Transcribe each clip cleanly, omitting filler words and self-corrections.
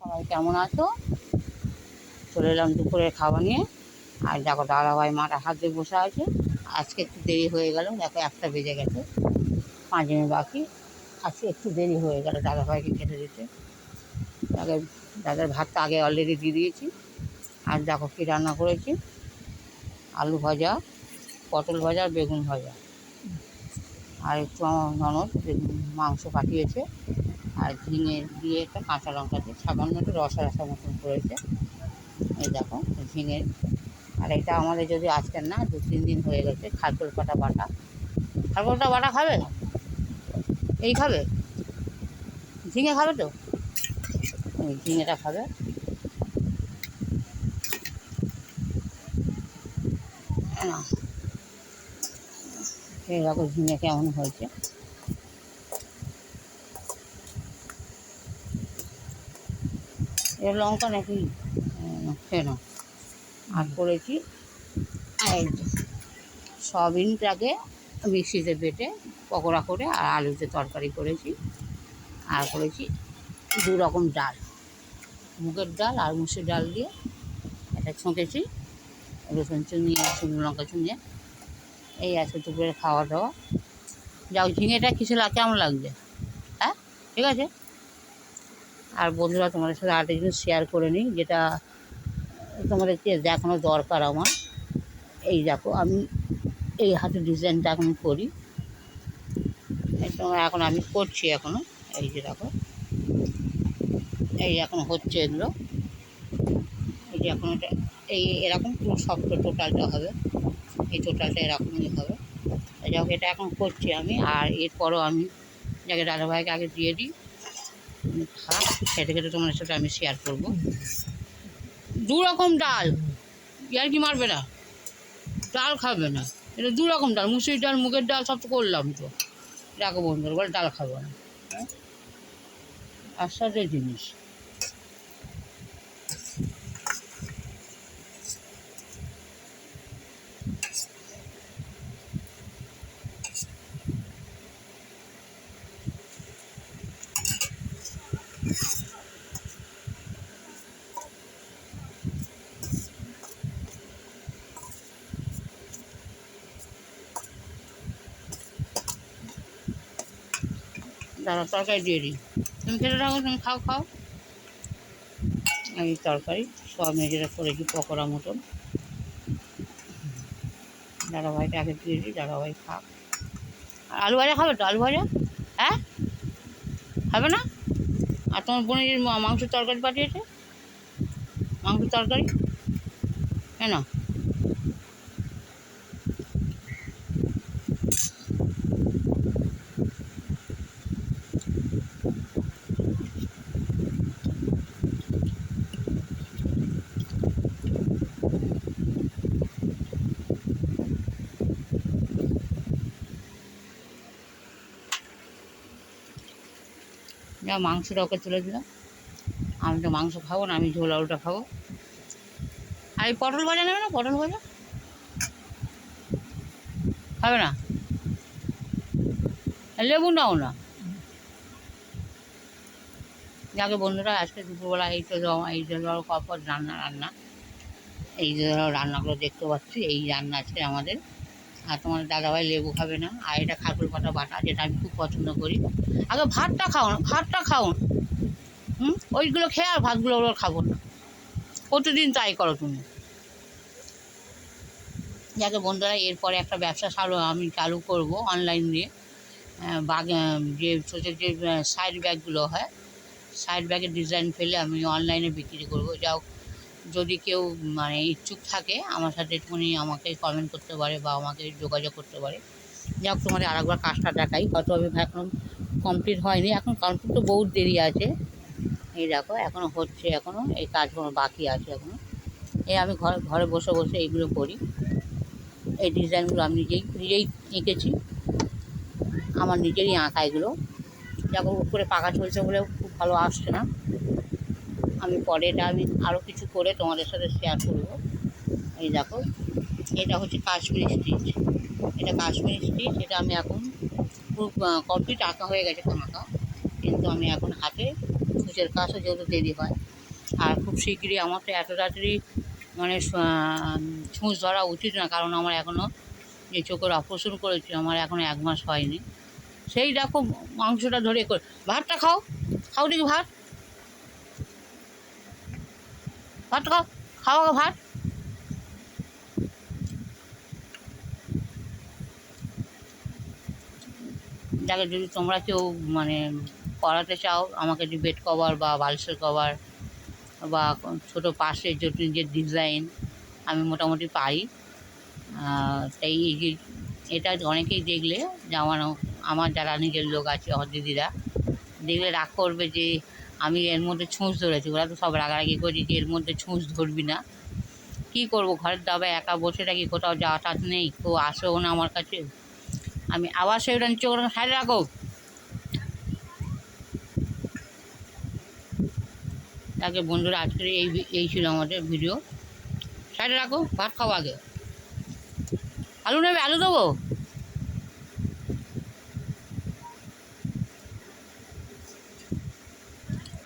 সবাই কেমন আছো? চলে এলাম দুপুরের খাবার নিয়ে। আর দেখো দাদাভাই মাটা হাত দিয়ে বসে আছে। আজকে একটু দেরি হয়ে গেল, দেখো 1টা বেজে গেছে, 5 মিনিট বাকি। আজকে একটু দেরি হয়ে গেল দাদাভাইকে খেতে দিতে। তাকে দাদার ভাতটা আগে অলরেডি দিয়ে দিয়েছি। আর দেখো কী রান্না করেছি, আলু ভাজা, পটল ভাজা, বেগুন ভাজা। আর একটু আমার ননদ মাংস পাঠিয়েছে, আর ঝিঙে দিয়ে একটা কাঁচা লঙ্কা দিয়ে সামান্য একটু রসা রসা মতন করেছে। এই দেখো ঝিঙে। আর এটা আমাদের যদি আজকের না 2-3 দিন হয়ে গেছে খারকোল পাতা বাটা। খারকোলটা বাটা খাবে? এই খাবে? ঝিঙে খাবে তো? ওই ঝিঙেটা খাবে না। এই দেখো ঝিঙে কেমন হয়েছে। এর লঙ্কা নাকি কেন? আর করেছি এই সয়াবিনটাকে মিক্সিতে বেটে পকোড়া করে, আর আলুতে তরকারি করেছি। আর করেছি 2 রকম ডাল, মুগের ডাল আর মুসুর ডাল দিয়ে এটা ছঁকেছি রসুন চুনিয়ে, শুকনো লঙ্কা চুনিয়ে। এই আছে দুপুরের খাওয়া দাওয়া। যাও, ঝিঙেটা কিছু কেমন লাগছে? হ্যাঁ, ঠিক আছে। আর বন্ধুরা, তোমাদের সাথে আরেকটা জিনিস শেয়ার করে নিই, যেটা তোমাদেরকে দেখানো দরকার আমার। এই দেখো আমি এই হাতের ডিজাইনটা এখন করি, এখন আমি করছি এখনও। এই যে দেখো, এই এখন হচ্ছে এগুলো। এই যে এখন এটা এই এরকম পুরো শক্ত টোটালটা হবে, এই টোটালটা এরকমই হবে। যাই হোক, এটা এখন করছি আমি। আর এরপরও আমি যাকে দাদাভাইকে আগে দিয়ে দিই, খারাপ খেতে খেতে তোমাদের সাথে আমি শেয়ার করবো। 2 রকম ডাল, আর কি মারবে না, ডাল খাবে না। এটা 2 রকম ডাল, মুসুর ডাল, মুগের ডাল, সব তো করলাম তো। দেখো বন্ধুরা, বলে ডাল খাবো না। আশ্চর্যের জিনিস। দাদা তরকারি দিয়ে দিই, তুমি খেতে থাকো, তুমি খাও খাও। এই তরকারি সব মেজেরা করেছি পকোড়া মতন। দাদাভাইকে আগে দিয়ে দিই, দাদাভাই খাক। আর আলু ভাজা খাবে তো? আলু ভাজা, হ্যাঁ খাবে না? আর তোমার বোনের যে মাংসের তরকারি পাঠিয়েছে, মাংসের তরকারি কেন? যা মাংসটা ওকে তুলে দিলাম। আমি তো মাংস খাবো না, আমি ঝোল আলুটা খাবো। আর এই পটল ভাজা নেবে না? পটল ভাজা খাবে না? লেবু নাও না। যাকে বন্ধুরা, আজকে দুপুরবেলা এই তো ধরো কপর রান্না এই যে ধরো রান্নাগুলো দেখতে পাচ্ছি, এই রান্না আজকে আমাদের। আর তোমার দাদাভাই লেবু খাবে না। আর এটা খারকুল পাতা বাটা, যেটা আমি খুব পছন্দ করি। আগে ভাতটা খাও না, ভাতটা খাও না। ওইগুলো খেয়ে আর ভাতগুলো ওগুলো খাবো না। প্রতিদিন তাই করো তুমি। যাকে বন্ধুরা, এরপরে একটা ব্যবসা আমি চালু করব অনলাইন দিয়ে। যে ছোটো যে সাইড ব্যাগগুলো হয়, সাইড ব্যাগের ডিজাইন ফেলে আমি অনলাইনে বিক্রি করব। যাও, যদি কেউ মানে ইচ্ছুক থাকে আমার সাথে একটুখানি আমাকে কমেন্ট করতে পারে বা আমাকে যোগাযোগ করতে পারে। যাক, তোমাদের আরেকবার কাজটা দেখাই, হয়তো আমি এখন কমপ্লিট হয়নি, এখন কমপ্লিট তো বহুত দেরি আছে। এই দেখো এখনও হচ্ছে, এখনও এই কাজগুলো বাকি আছে এখনও। এই আমি ঘরে বসে বসে এইগুলো করি। এই ডিজাইনগুলো আমি নিজেই এঁকেছি, আমার নিজেরই আঁকা এগুলো। যখন উপরে পাকা চলছে বলে খুব ভালো আসছে না। আমি পরে এটা আমি আরও কিছু করে তোমাদের সাথে শেয়ার করব। এই দেখো, এটা হচ্ছে কাশ্মীরি স্টিচ। এটা কাশ্মীরি স্টিচ, এটা আমি এখন পুরো কমপ্লিট আঁকা হয়ে গেছে আঁকা, কিন্তু আমি এখন হাতে ছুঁচের কাজও যেহেতু দেরি হয়, আর খুব শিগগিরই আমার তো এত তাড়াতাড়ি মানে ছুঁচ ধরা উচিত না, কারণ আমার এখনও যে চোখের অপারেশন করেছি আমার এখনও 1 মাস হয়নি। সেই দেখো মাংসটা ধরে করে ভাতটা খাও, খাও দেখি ভাত, ভাত খাও, খাও আগে ভাত। যাকে যদি তোমরা কেউ মানে করাতে চাও, আমাকে যে বেড কভার বা বালিশের কভার বা ছোটো পাশের যে ডিজাইন আমি মোটামুটি পারি। তাই এই যে এটা অনেকেই দেখলে যে আমার যারা নিজের লোক আছে আমার দিদিরা দেখলে রাগ করবে যে আমি এর মধ্যে ছুঁচ ধরেছি। ওরা তো সব রাগারাগি করছি যে এর মধ্যে ছুঁচ ধরবি না। কী করবো, ঘরের দাবায় একা বসে থাকি, কোথাও যাওয়া টাত নেই, কেউ আসেও না আমার কাছে। আমি আবার সেটা নিচে করে সাইডে রাখো। তাকে বন্ধুরা আজকের এই ছিল আমাদের ভিডিও। সাইডে রাখো, ভাত খাও আগে। আলু নেবে, আলু দেবো,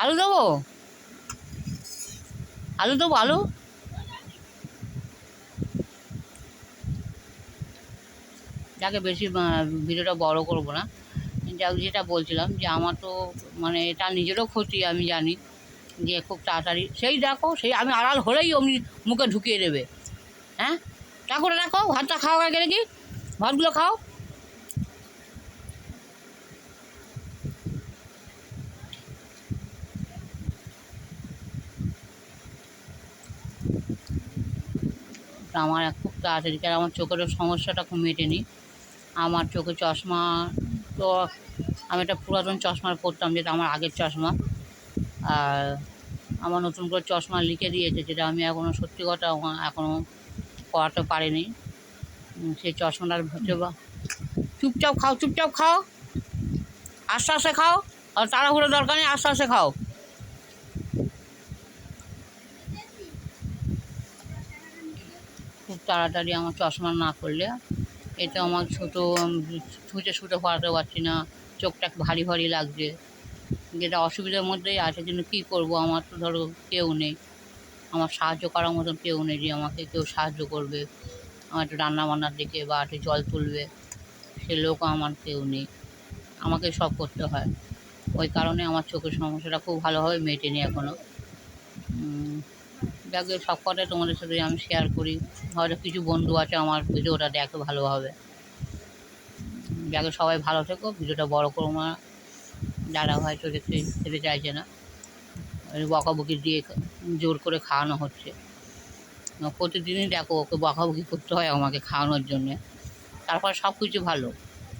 আলু দেবো, আলু দেবো, আলু। যাকে বেশি ভিডিওটা বড় করব না, যেটা বলছিলাম যে আমার তো মানে এটা নিজেরও ক্ষতি, আমি জানি যে খুব তাড়াতাড়ি সেই দেখো সেই আমি আড়াল হলেই অমনি মুখে ঢুকিয়ে দেবে। হ্যাঁ, রাখো রাখো, ভাতটা খাও আগে নাকি, ভাতগুলো খাও। আমার খুব তাড়াতাড়ি, কারণ আমার চোখেরও সমস্যাটা খুব মেটেনি। আমার চোখে চশমা তো আমি একটা পুরাতন চশমা পরতাম, যেটা আমার আগের চশমা। আর আমার নতুন করে চশমা লিখে দিয়েছে, যেটা আমি এখনও সত্যি কথা এখনও করাতে পারিনি। সেই চশমাটার হচ্ছে বা চুপচাপ খাও, চুপচাপ খাও, আস্তে আস্তে খাও, আর তাড়াহুড়ো দরকার নেই, আস্তে আস্তে খাও। খুব তাড়াতাড়ি আমার চশমা না করলে এতে আমার ছোটো ছুটে পড়াতে পারছি না, চোখটা ভারী ভারী লাগছে, যেটা অসুবিধার মধ্যেই আছে। কিন্তু কী করবো, আমার তো ধরো কেউ নেই, আমার সাহায্য করার মতন কেউ নেই যে আমাকে কেউ সাহায্য করবে, আমার একটু রান্নাবান্নার দিকে বা একটু জল তুলবে, সে লোকও আমার কেউ নেই, আমাকে সব করতে হয়। ওই কারণে আমার চোখের সমস্যাটা খুব ভালোভাবে মেটেনি এখনও। যাকে সব কথাই তোমাদের সাথে আমি শেয়ার করি, হয়তো কিছু বন্ধু আছে আমার ভিডিওটা দেখে ভালোভাবে। যাকে সবাই ভালো থেকো, ভিডিওটা বড় করো না, যারা হয়তো দেখতে খেতে চাইছে না, বকাবকি দিয়ে জোর করে খাওয়ানো হচ্ছে। প্রতিদিনই দেখো ওকে বকাবকি করতে হয় আমাকে খাওয়ানোর জন্যে, তারপর সব কিছু ভালো,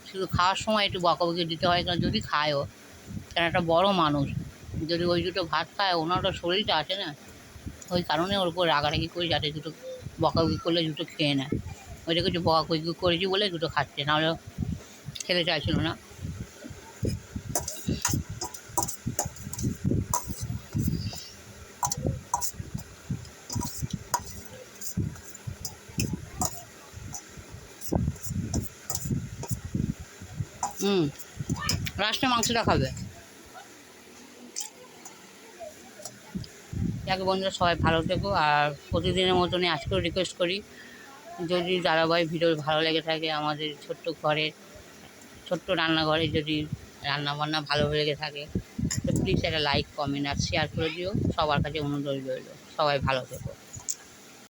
শুধু খাওয়ার সময় একটু বকাবকি দিতে হয়। কারণ যদি খায়ও, কারণ একটা বড়ো মানুষ, যদি ওই দুটো ভাত খায়, ওনারও শরীরটা আছে না, ওই কারণে ওর উপর রাগারাগি করে যাতে দুটো বকাবকি করলে দুটো খেয়ে নেয়। ওইটা কিছু বকাবকি করেছি বলে দুটো খাচ্ছে, নাহলে খেতে চাইছিল না। লাস্টে মাংসটা খাবে। যাকে বন্ধুরা সবাই ভালো থেকো, আর প্রতিদিনের মতনই আজকেও রিকোয়েস্ট করি, যদি ধারাবাহিক ভিডিও ভালো লেগে থাকে, আমাদের ছোট্ট ঘরের ছোট্ট রান্নাঘরে যদি রান্নাবান্না ভালো লেগে থাকে, তো প্লিজ একটা লাইক, কমেন্ট আর শেয়ার করে দিও। সবার কাছে অনুরোধ রইল, সবাই ভালো থেকো।